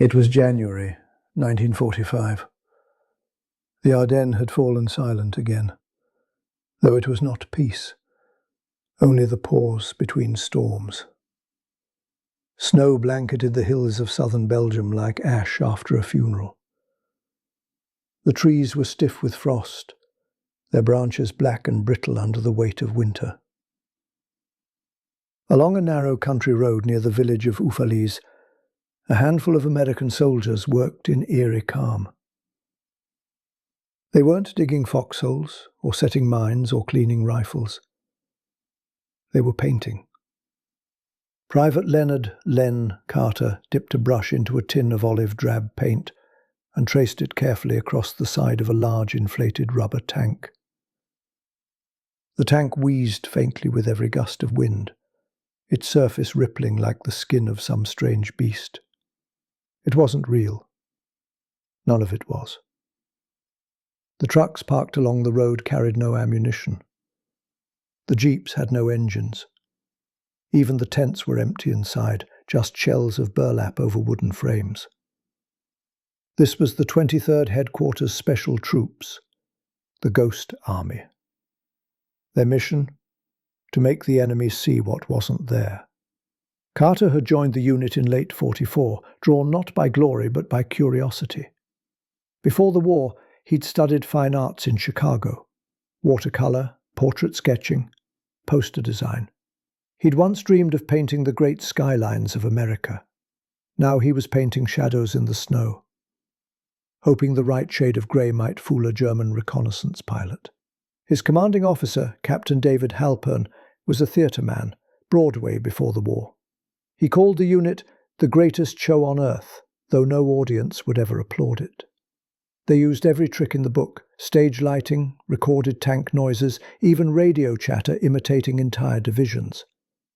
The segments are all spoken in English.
It was January 1945. The Ardennes had fallen silent again, though it was not peace, only the pause between storms. Snow blanketed the hills of southern Belgium like ash after a funeral. The trees were stiff with frost, their branches black and brittle under the weight of winter. Along a narrow country road near the village of Inflatable, a handful of American soldiers worked in eerie calm. They weren't digging foxholes, or setting mines, or cleaning rifles. They were painting. Private Leonard Len Carter dipped a brush into a tin of olive drab paint and traced it carefully across the side of a large inflated rubber tank. The tank wheezed faintly with every gust of wind, its surface rippling like the skin of some strange beast. It wasn't real. None of it was. The trucks parked along the road carried no ammunition. The jeeps had no engines. Even the tents were empty inside, just shells of burlap over wooden frames. This was the 23rd Headquarters Special Troops, the Ghost Army. Their mission? To make the enemy see what wasn't there. Carter had joined the unit in late 44, drawn not by glory but by curiosity. Before the war, he'd studied fine arts in Chicago, watercolor, portrait sketching, poster design. He'd once dreamed of painting the great skylines of America. Now he was painting shadows in the snow, hoping the right shade of grey might fool a German reconnaissance pilot. His commanding officer, Captain David Halpern, was a theatre man, Broadway before the war. He called the unit the greatest show on earth, though no audience would ever applaud it. They used every trick in the book, stage lighting, recorded tank noises, even radio chatter imitating entire divisions.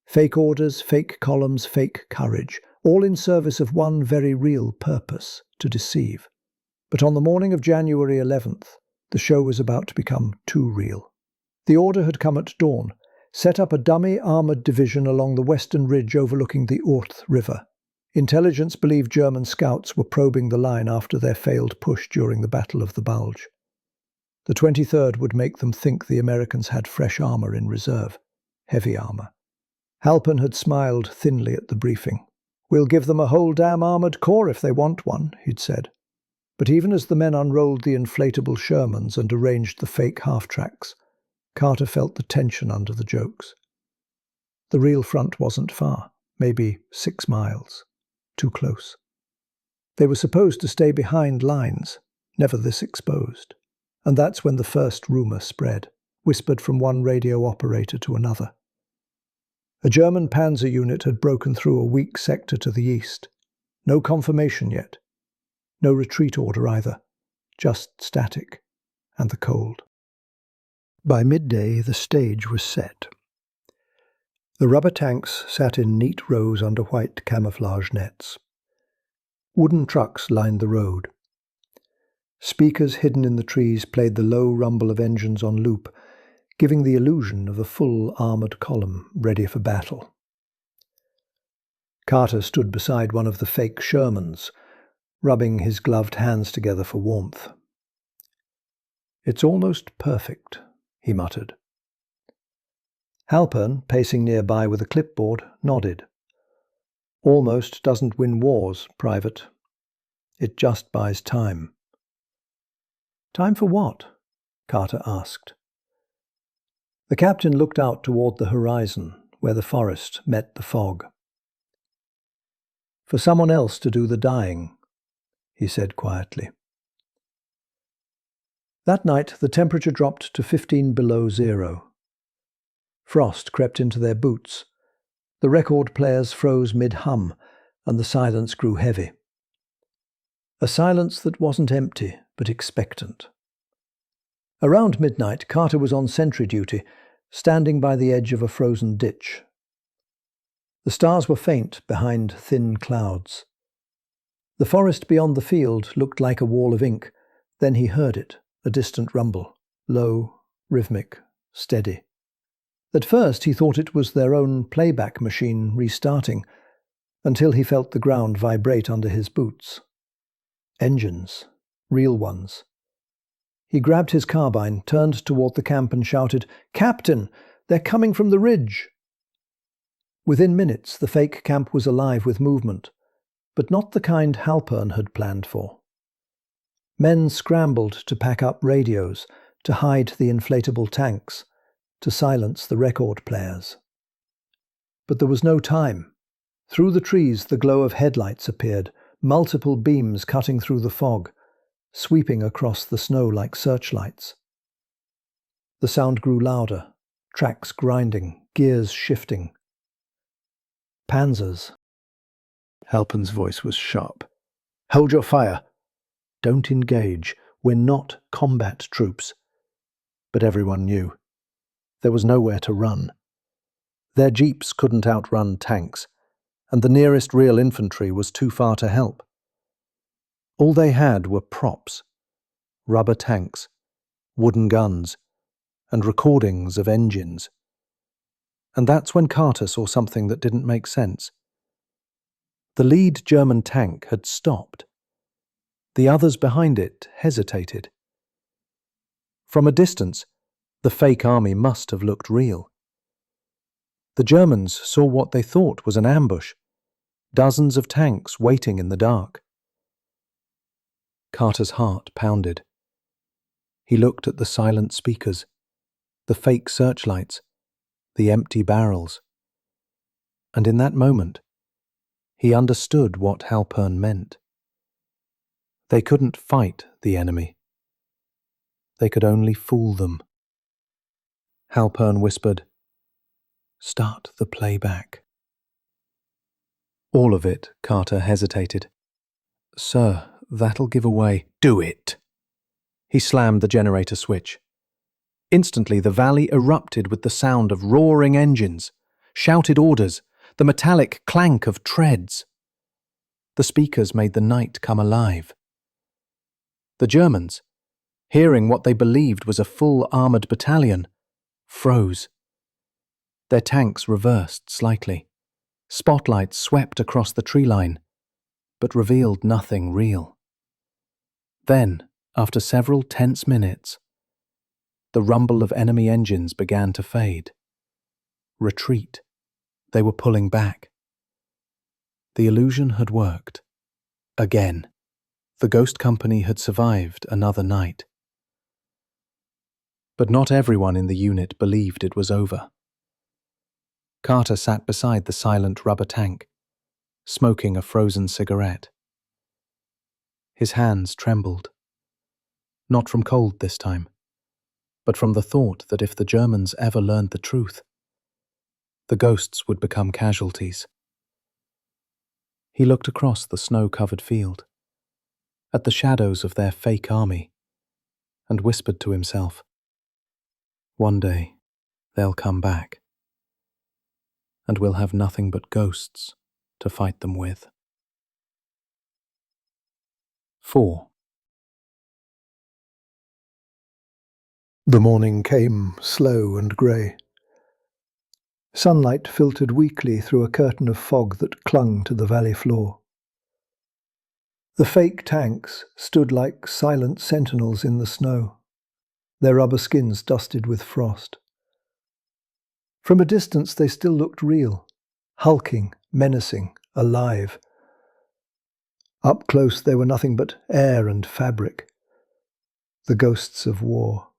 Fake orders, fake columns, fake courage, all in service of one very real purpose, to deceive. But on the morning of January 11th, the show was about to become too real. The order had come at dawn: set up a dummy armoured division along the western ridge overlooking the Ourthe River. Intelligence believed German scouts were probing the line after their failed push during the Battle of the Bulge. The 23rd would make them think the Americans had fresh armour in reserve, heavy armour. Halpern had smiled thinly at the briefing. "We'll give them a whole damn armoured corps if they want one," he'd said. But even as the men unrolled the inflatable Shermans and arranged the fake half-tracks, Carter felt the tension under the jokes. The real front wasn't far, maybe 6 miles. Too close. They were supposed to stay behind lines, never this exposed. And that's when the first rumour spread, whispered from one radio operator to another. A German panzer unit had broken through a weak sector to the east. No confirmation yet. No retreat order either. Just static. And the cold. By midday, the stage was set. The rubber tanks sat in neat rows under white camouflage nets. Wooden trucks lined the road. Speakers hidden in the trees played the low rumble of engines on loop, giving the illusion of a full armoured column ready for battle. Carter stood beside one of the fake Shermans, rubbing his gloved hands together for warmth. "It's almost perfect," he muttered. Halpern, pacing nearby with a clipboard, nodded. "Almost doesn't win wars, Private. It just buys time." "Time for what?" Carter asked. The captain looked out toward the horizon, where the forest met the fog. "For someone else to do the dying," he said quietly. That night the temperature dropped to 15 below zero. Frost crept into their boots. The record players froze mid-hum, and the silence grew heavy. A silence that wasn't empty, but expectant. Around midnight, Carter was on sentry duty, standing by the edge of a frozen ditch. The stars were faint behind thin clouds. The forest beyond the field looked like a wall of ink. Then he heard it, a distant rumble, low, rhythmic, steady. At first he thought it was their own playback machine restarting, until he felt the ground vibrate under his boots. Engines. Real ones. He grabbed his carbine, turned toward the camp and shouted, "Captain! They're coming from the ridge!" Within minutes, the fake camp was alive with movement, but not the kind Halpern had planned for. Men scrambled to pack up radios, to hide the inflatable tanks, to silence the record players. But there was no time. Through the trees the glow of headlights appeared, multiple beams cutting through the fog, sweeping across the snow like searchlights. The sound grew louder, tracks grinding, gears shifting. Panzers. Halpern's voice was sharp. "Hold your fire. Don't engage. We're not combat troops." But everyone knew. There was nowhere to run. Their jeeps couldn't outrun tanks, and the nearest real infantry was too far to help. All they had were props, rubber tanks, wooden guns, and recordings of engines. And that's when Carter saw something that didn't make sense. The lead German tank had stopped. The others behind it hesitated. From a distance, the fake army must have looked real. The Germans saw what they thought was an ambush, dozens of tanks waiting in the dark. Carter's heart pounded. He looked at the silent speakers, the fake searchlights, the empty barrels. And in that moment, he understood what Halpern meant. They couldn't fight the enemy. They could only fool them. Halpern whispered, "Start the playback." All of it, Carter hesitated. "Sir, that'll give away." "Do it!" He slammed the generator switch. Instantly the valley erupted with the sound of roaring engines, shouted orders, the metallic clank of treads. The speakers made the night come alive. The Germans, hearing what they believed was a full armoured battalion, froze. Their tanks reversed slightly. Spotlights swept across the tree line, but revealed nothing real. Then, after several tense minutes, the rumble of enemy engines began to fade. Retreat. They were pulling back. The illusion had worked. Again. The ghost company had survived another night. But not everyone in the unit believed it was over. Carter sat beside the silent rubber tank, smoking a frozen cigarette. His hands trembled. Not from cold this time, but from the thought that if the Germans ever learned the truth, the ghosts would become casualties. He looked across the snow-covered field, at the shadows of their fake army, and whispered to himself, "One day they'll come back, and we'll have nothing but ghosts to fight them with." 4. The morning came slow and grey. Sunlight filtered weakly through a curtain of fog that clung to the valley floor. The fake tanks stood like silent sentinels in the snow, their rubber skins dusted with frost. From a distance they still looked real, hulking, menacing, alive. Up close they were nothing but air and fabric, the ghosts of war.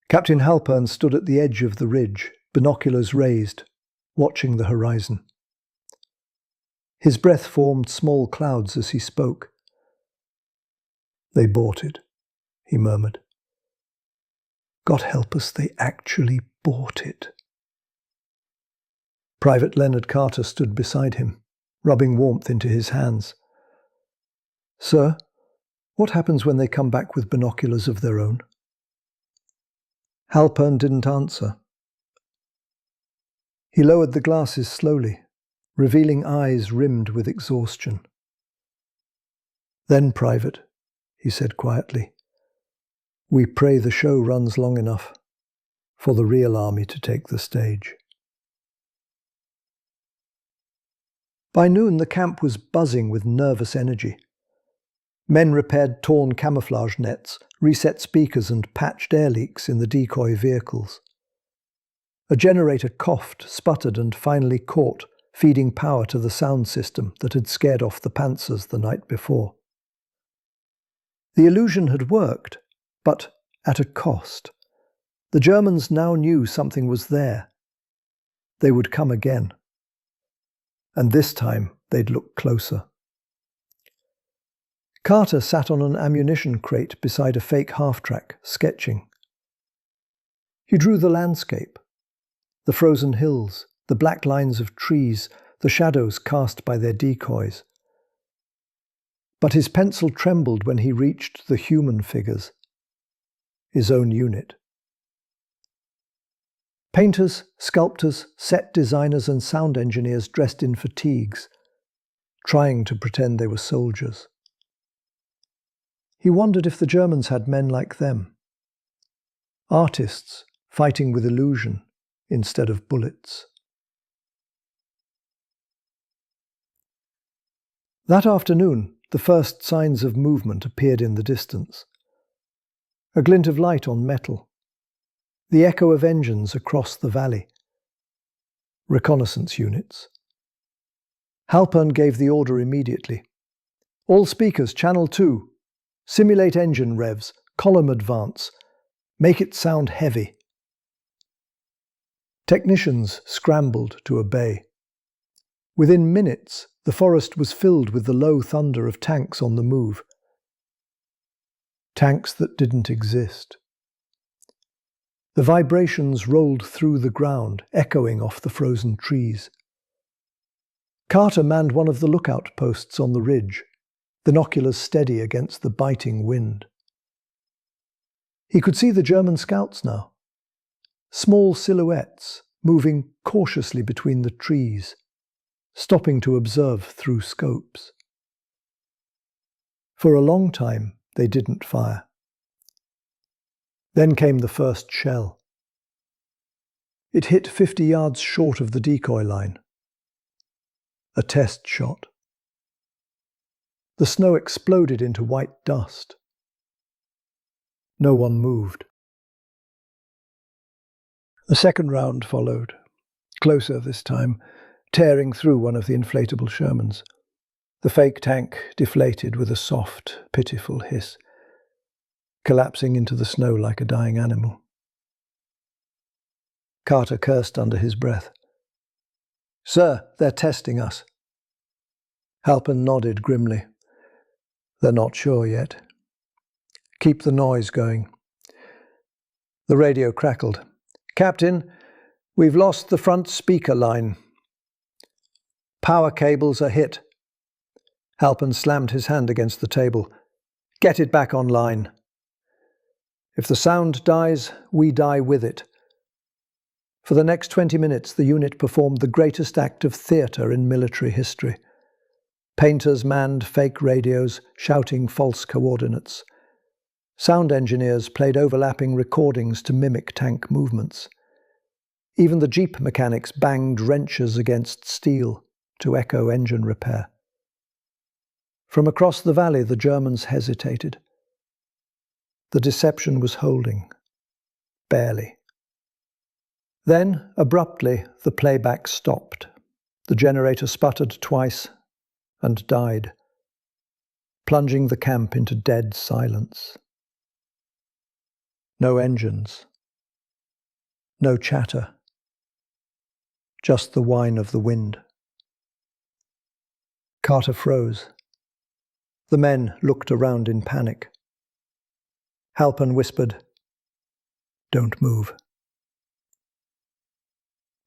Captain Halpern stood at the edge of the ridge, binoculars raised, watching the horizon. His breath formed small clouds as he spoke. "They bought it," he murmured. "God help us, they actually bought it." Private Leonard Carter stood beside him, rubbing warmth into his hands. "Sir, what happens when they come back with binoculars of their own?" Halpern didn't answer. He lowered the glasses slowly, revealing eyes rimmed with exhaustion. "Then, Private," he said quietly, "we pray the show runs long enough for the real army to take the stage." By noon, the camp was buzzing with nervous energy. Men repaired torn camouflage nets, reset speakers and patched air leaks in the decoy vehicles. A generator coughed, sputtered and finally caught, feeding power to the sound system that had scared off the panzers the night before. The illusion had worked, but at a cost. The Germans now knew something was there. They would come again. And this time they'd look closer. Carter sat on an ammunition crate beside a fake half-track, sketching. He drew the landscape, the frozen hills, the black lines of trees, the shadows cast by their decoys. But his pencil trembled when he reached the human figures, his own unit. Painters, sculptors, set designers and sound engineers dressed in fatigues, trying to pretend they were soldiers. He wondered if the Germans had men like them. Artists fighting with illusion instead of bullets. That afternoon, the first signs of movement appeared in the distance. A glint of light on metal. The echo of engines across the valley. Reconnaissance units. Halpern gave the order immediately. All speakers, channel 2. Simulate engine revs, column advance. Make it sound heavy. Technicians scrambled to obey. Within minutes, the forest was filled with the low thunder of tanks on the move. Tanks that didn't exist. The vibrations rolled through the ground, echoing off the frozen trees. Carter manned one of the lookout posts on the ridge, binoculars steady against the biting wind. He could see the German scouts now, small silhouettes moving cautiously between the trees, stopping to observe through scopes. For a long time, they didn't fire. Then came the first shell. It hit 50 yards short of the decoy line. A test shot. The snow exploded into white dust. No one moved. A second round followed, closer this time, tearing through one of the inflatable Shermans. The fake tank deflated with a soft, pitiful hiss, collapsing into the snow like a dying animal. Carter cursed under his breath. "Sir, they're testing us." Halpern nodded grimly. "They're not sure yet. Keep the noise going." The radio crackled. "Captain, we've lost the front speaker line. Power cables are hit." Halpern slammed his hand against the table. "Get it back online. If the sound dies, we die with it." For the next 20 minutes, the unit performed the greatest act of theatre in military history. Painters manned fake radios, shouting false coordinates. Sound engineers played overlapping recordings to mimic tank movements. Even the jeep mechanics banged wrenches against steel to echo engine repair. From across the valley, the Germans hesitated. The deception was holding. Barely. Then, abruptly, the playback stopped. The generator sputtered twice and died, plunging the camp into dead silence. No engines. No chatter. Just the whine of the wind. Carter froze. The men looked around in panic. Halpern whispered, "Don't move."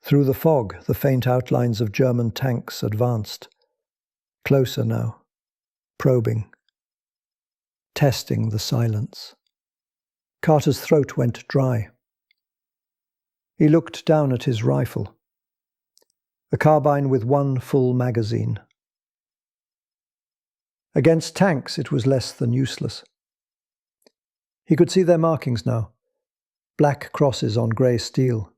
Through the fog, the faint outlines of German tanks advanced. Closer now, probing, testing the silence. Carter's throat went dry. He looked down at his rifle. A carbine with one full magazine. Against tanks, it was less than useless. He could see their markings now, black crosses on grey steel.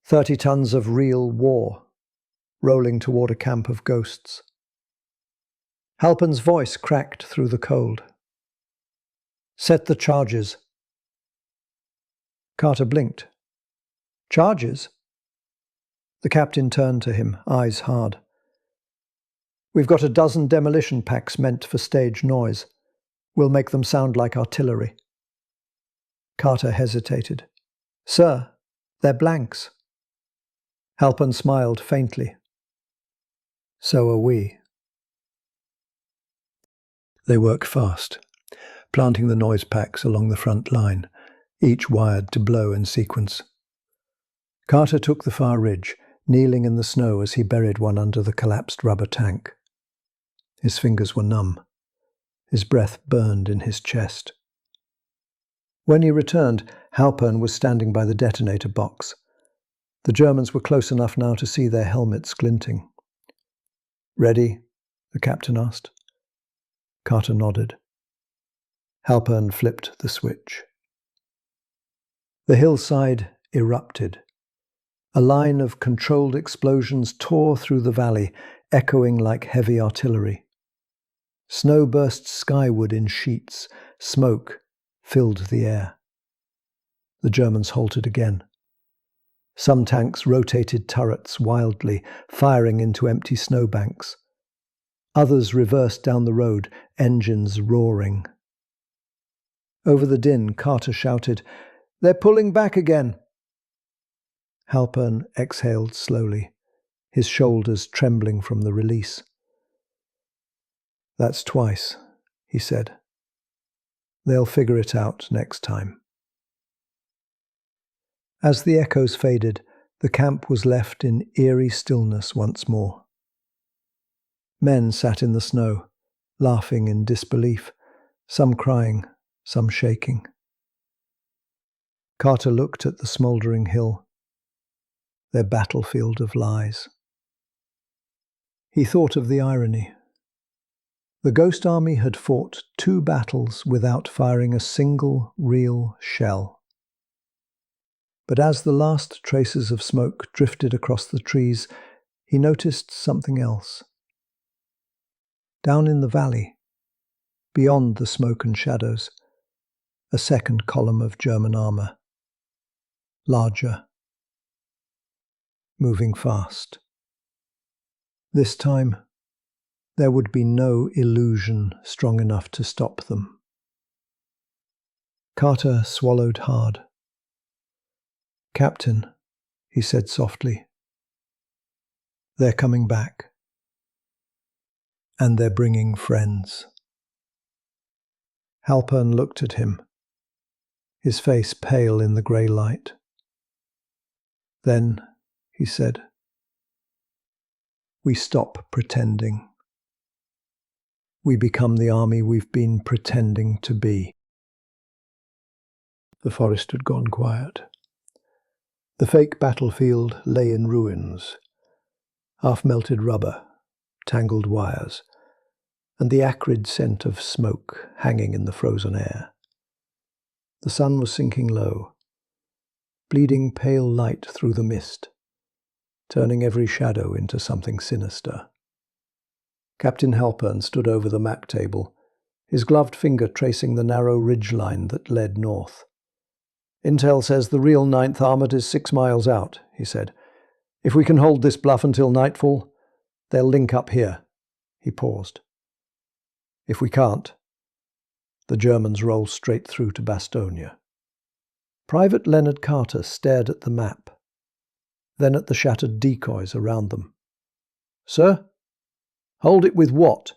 30 tons of real war, rolling toward a camp of ghosts. Halpern's voice cracked through the cold. "Set the charges." Carter blinked. "Charges?" The captain turned to him, eyes hard. "We've got a dozen demolition packs meant for stage noise. We'll make them sound like artillery." Carter hesitated. "Sir, they're blanks." Halpern smiled faintly. "So are we." They work fast, planting the noise packs along the front line, each wired to blow in sequence. Carter took the far ridge, kneeling in the snow as he buried one under the collapsed rubber tank. His fingers were numb. His breath burned in his chest. When he returned, Halpern was standing by the detonator box. The Germans were close enough now to see their helmets glinting. "Ready?" the captain asked. Carter nodded. Halpern flipped the switch. The hillside erupted. A line of controlled explosions tore through the valley, echoing like heavy artillery. Snow burst skyward in sheets. Smoke filled the air. The Germans halted again. Some tanks rotated turrets wildly, firing into empty snowbanks. Others reversed down the road, engines roaring. Over the din, Carter shouted, "They're pulling back again!" Halpern exhaled slowly, his shoulders trembling from the release. "That's twice," he said. "They'll figure it out next time." As the echoes faded, the camp was left in eerie stillness once more. Men sat in the snow, laughing in disbelief, some crying, some shaking. Carter looked at the smouldering hill, their battlefield of lies. He thought of the irony. The Ghost Army had fought 2 battles without firing a single real shell. But as the last traces of smoke drifted across the trees, he noticed something else. Down in the valley, beyond the smoke and shadows, a second column of German armour. Larger. Moving fast. This time, there would be no illusion strong enough to stop them. Carter swallowed hard. "Captain," he said softly, "they're coming back. And they're bringing friends." Halpern looked at him, his face pale in the grey light. "Then," he said, "we stop pretending. We become the army we've been pretending to be." The forest had gone quiet. The fake battlefield lay in ruins, half-melted rubber, tangled wires, and the acrid scent of smoke hanging in the frozen air. The sun was sinking low, bleeding pale light through the mist, turning every shadow into something sinister. Captain Halpern stood over the map table, his gloved finger tracing the narrow ridgeline that led north. "Intel says the real 9th Armoured is 6 miles out," he said. "If we can hold this bluff until nightfall, they'll link up here." He paused. "If we can't, the Germans roll straight through to Bastogne." Private Leonard Carter stared at the map, then at the shattered decoys around them. "Sir? Hold it with what?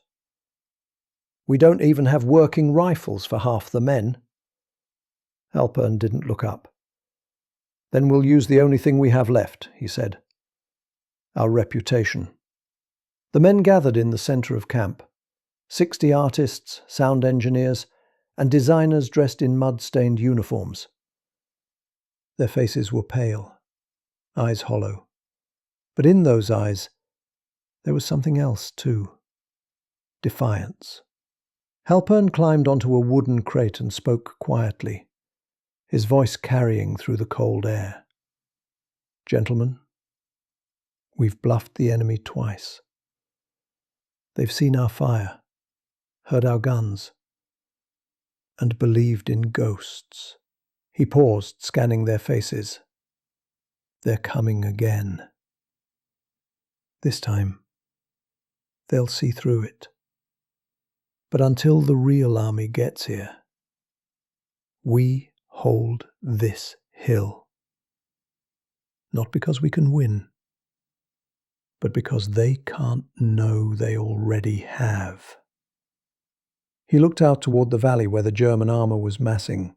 We don't even have working rifles for half the men." Halpern didn't look up. "Then we'll use the only thing we have left," he said. "Our reputation." The men gathered in the centre of camp. 60 artists, sound engineers, and designers dressed in mud-stained uniforms. Their faces were pale, eyes hollow. But in those eyes, there was something else too. Defiance. Halpern climbed onto a wooden crate and spoke quietly, his voice carrying through the cold air. "Gentlemen, We've bluffed the enemy twice. They've seen our fire, heard our guns, and believed in ghosts. He paused, scanning their faces. They're coming again. This time, they'll see through it. But until the real army gets here, we hold this hill. Not because we can win, but because they can't know they already have. He looked out toward the valley where the German armor was massing,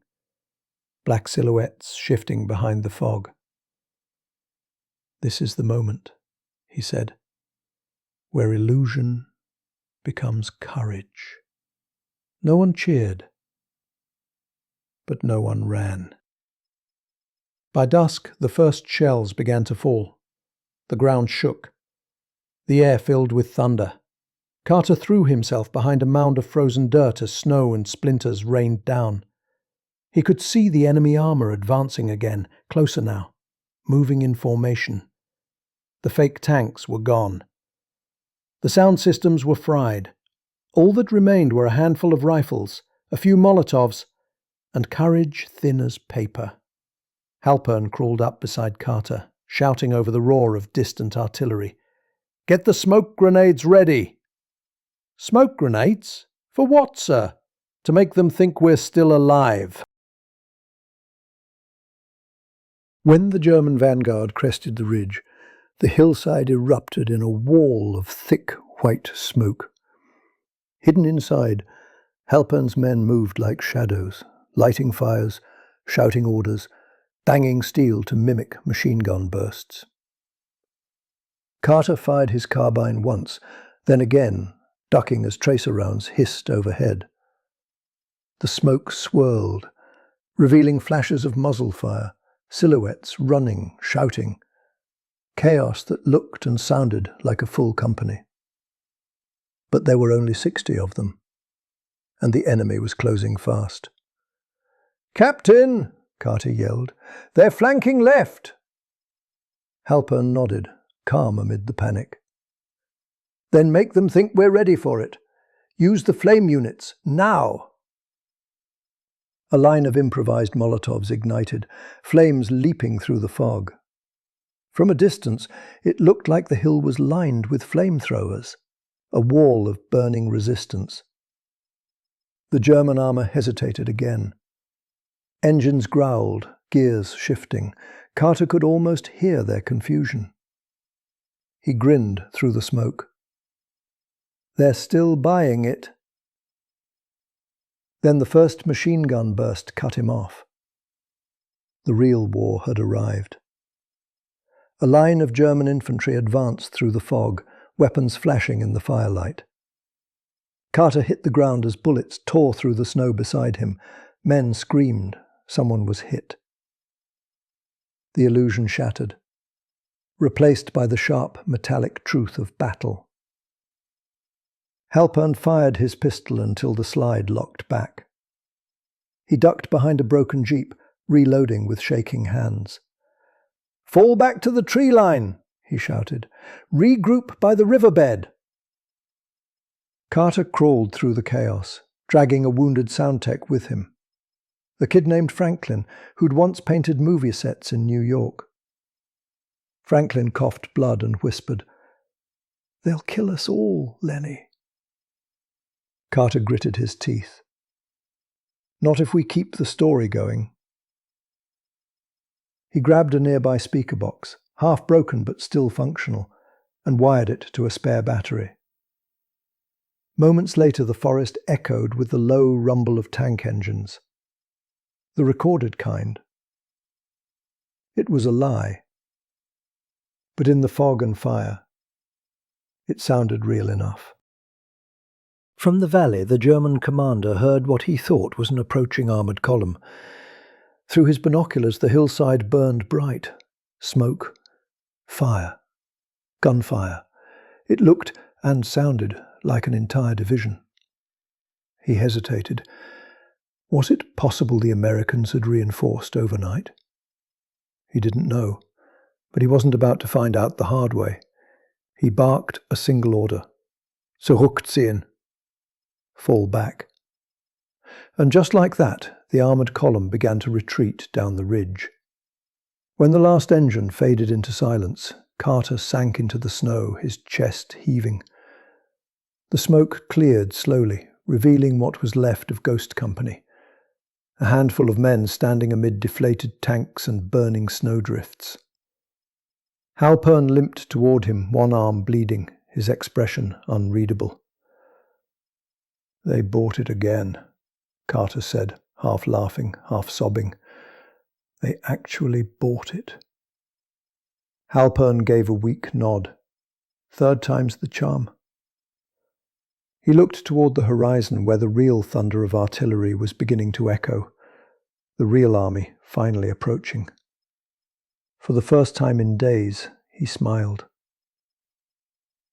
black silhouettes shifting behind the fog. This is the moment, he said, where illusion becomes courage. No one cheered, but no one ran. By dusk, the first shells began to fall. The ground shook. The air filled with thunder. Carter threw himself behind a mound of frozen dirt as snow and splinters rained down. He could see the enemy armor advancing again, closer now, moving in formation. The fake tanks were gone. The sound systems were fried. All that remained were a handful of rifles, a few Molotovs, and courage thin as paper. Halpern crawled up beside Carter, shouting over the roar of distant artillery. "Get the smoke grenades ready!" "Smoke grenades? For what, sir?" "To make them think we're still alive." When the German vanguard crested the ridge, the hillside erupted in a wall of thick white smoke. Hidden inside, Halpern's men moved like shadows, lighting fires, shouting orders, banging steel to mimic machine gun bursts. Carter fired his carbine once, then again, ducking as tracer rounds hissed overhead. The smoke swirled, revealing flashes of muzzle fire, silhouettes running, shouting. Chaos that looked and sounded like a full company. But there were only 60 of them, and the enemy was closing fast. "Captain!" Carter yelled. "They're flanking left!" Halpern nodded, calm amid the panic. "Then make them think we're ready for it. Use the flame units, now!" A line of improvised Molotovs ignited, flames leaping through the fog. From a distance, it looked like the hill was lined with flamethrowers, a wall of burning resistance. The German armor hesitated again. Engines growled, gears shifting. Carter could almost hear their confusion. He grinned through the smoke. "They're still buying it." Then the first machine gun burst cut him off. The real war had arrived. A line of German infantry advanced through the fog, weapons flashing in the firelight. Carter hit the ground as bullets tore through the snow beside him. Men screamed. Someone was hit. The illusion shattered, replaced by the sharp, metallic truth of battle. Halpern fired his pistol until the slide locked back. He ducked behind a broken jeep, reloading with shaking hands. "Fall back to the tree line," he shouted. "Regroup by the riverbed." Carter crawled through the chaos, dragging a wounded sound tech with him. The kid named Franklin, who'd once painted movie sets in New York. Franklin coughed blood and whispered, "They'll kill us all, Lenny." Carter gritted his teeth. "Not if we keep the story going." He grabbed a nearby speaker box, half broken but still functional, and wired it to a spare battery. Moments later, the forest echoed with the low rumble of tank engines. The recorded kind. It was a lie. But in the fog and fire, it sounded real enough. From the valley, the German commander heard what he thought was an approaching armoured column. Through his binoculars, the hillside burned bright. Smoke, fire, gunfire. It looked and sounded like an entire division. He hesitated. Was it possible the Americans had reinforced overnight? He didn't know, but he wasn't about to find out the hard way. He barked a single order. Zurückziehen. Fall back. And just like that, the armoured column began to retreat down the ridge. When the last engine faded into silence, Carter sank into the snow, his chest heaving. The smoke cleared slowly, revealing what was left of Ghost Company. A handful of men standing amid deflated tanks and burning snowdrifts. Halpern limped toward him, one arm bleeding, his expression unreadable. "They bought it again," Carter said, half laughing, half sobbing. "They actually bought it." Halpern gave a weak nod. Third time's the charm. He looked toward the horizon where the real thunder of artillery was beginning to echo, the real army finally approaching. For the first time in days, he smiled.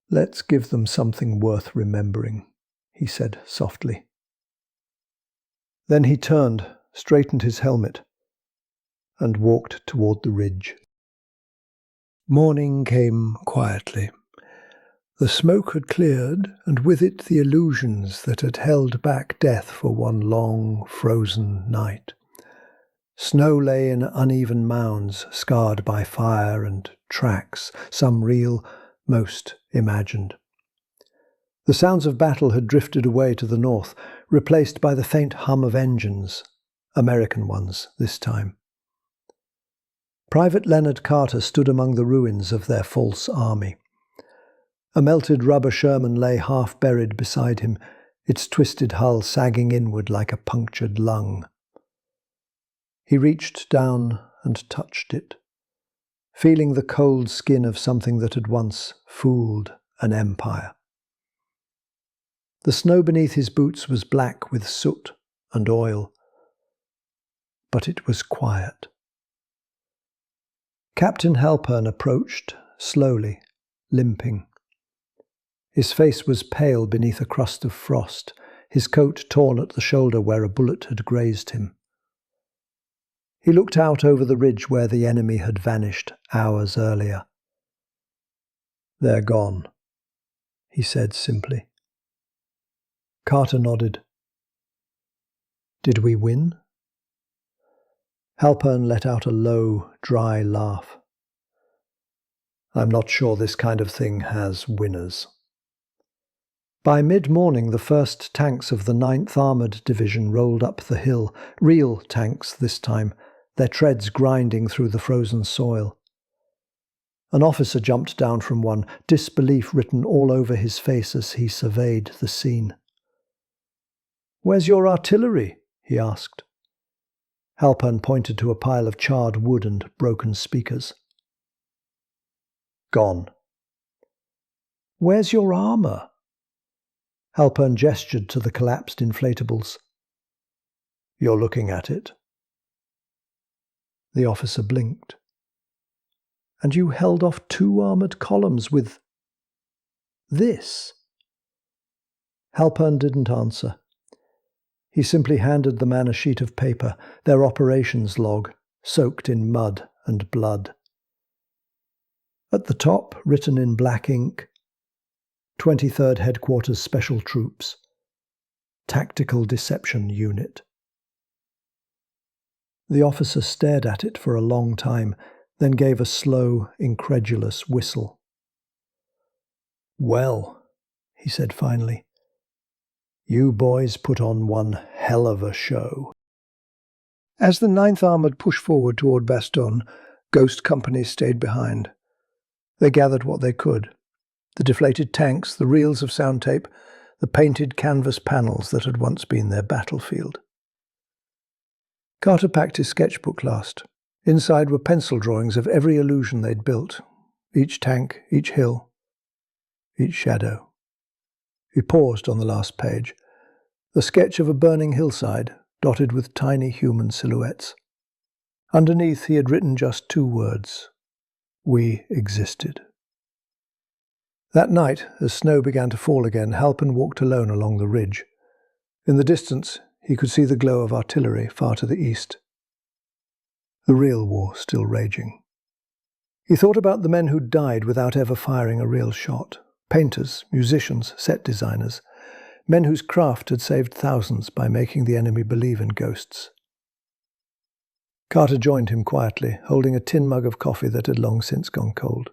"Let's give them something worth remembering," he said softly. Then he turned, straightened his helmet, and walked toward the ridge. Morning came quietly. The smoke had cleared, and with it the illusions that had held back death for one long, frozen night. Snow lay in uneven mounds, scarred by fire and tracks, some real, most imagined. The sounds of battle had drifted away to the north, replaced by the faint hum of engines, American ones this time. Private Leonard Carter stood among the ruins of their false army. A melted rubber Sherman lay half-buried beside him, its twisted hull sagging inward like a punctured lung. He reached down and touched it, feeling the cold skin of something that had once fooled an empire. The snow beneath his boots was black with soot and oil, but it was quiet. Captain Halpern approached, slowly, limping. His face was pale beneath a crust of frost, his coat torn at the shoulder where a bullet had grazed him. He looked out over the ridge where the enemy had vanished hours earlier. "They're gone," he said simply. Carter nodded. "Did we win?" Halpern let out a low, dry laugh. "I'm not sure this kind of thing has winners." By mid-morning, the first tanks of the 9th Armoured Division rolled up the hill, real tanks this time, their treads grinding through the frozen soil. An officer jumped down from one, disbelief written all over his face as he surveyed the scene. "Where's your artillery?" he asked. Halpern pointed to a pile of charred wood and broken speakers. "Gone." "Where's your armour?" Halpern gestured to the collapsed inflatables. "You're looking at it." The officer blinked. "And you held off 2 armoured columns with this?" Halpern didn't answer. He simply handed the man a sheet of paper, their operations log, soaked in mud and blood. At the top, written in black ink, 23rd Headquarters Special Troops, Tactical Deception Unit. The officer stared at it for a long time, then gave a slow, incredulous whistle. "Well," he said finally, "you boys put on one hell of a show." As the 9th Armoured pushed forward toward Bastogne, Ghost companies stayed behind. They gathered what they could. The deflated tanks, the reels of sound tape, the painted canvas panels that had once been their battlefield. Carter packed his sketchbook last. Inside were pencil drawings of every illusion they'd built, each tank, each hill, each shadow. He paused on the last page, the sketch of a burning hillside, dotted with tiny human silhouettes. Underneath he had written just 2 words: "We existed." That night, as snow began to fall again, Halpern walked alone along the ridge. In the distance, he could see the glow of artillery far to the east. The real war still raging. He thought about the men who'd died without ever firing a real shot. Painters, musicians, set designers, men whose craft had saved thousands by making the enemy believe in ghosts. Carter joined him quietly, holding a tin mug of coffee that had long since gone cold.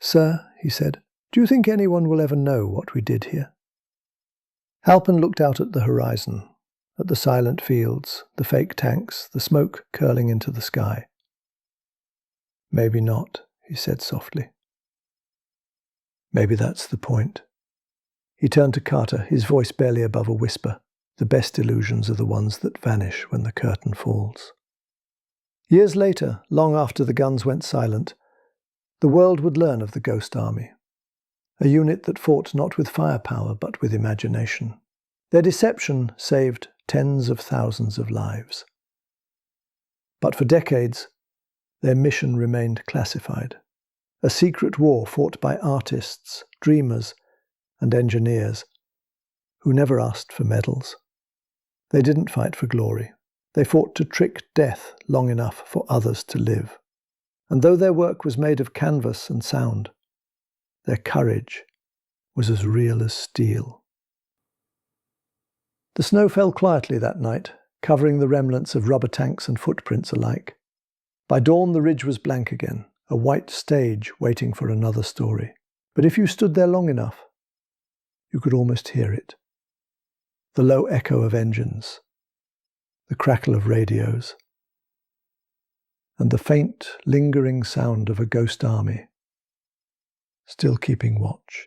"Sir," he said, "do you think anyone will ever know what we did here?" Halpin looked out at the horizon, at the silent fields, the fake tanks, the smoke curling into the sky. "Maybe not," he said softly. "Maybe that's the point." He turned to Carter, his voice barely above a whisper. "The best illusions are the ones that vanish when the curtain falls." Years later, long after the guns went silent, the world would learn of the Ghost Army, a unit that fought not with firepower but with imagination. Their deception saved tens of thousands of lives. But for decades, their mission remained classified, a secret war fought by artists, dreamers, and engineers who never asked for medals. They didn't fight for glory. They fought to trick death long enough for others to live. And though their work was made of canvas and sound, their courage was as real as steel. The snow fell quietly that night, covering the remnants of rubber tanks and footprints alike. By dawn the ridge was blank again, a white stage waiting for another story. But if you stood there long enough, you could almost hear it. The low echo of engines, the crackle of radios, and the faint, lingering sound of a ghost army still keeping watch.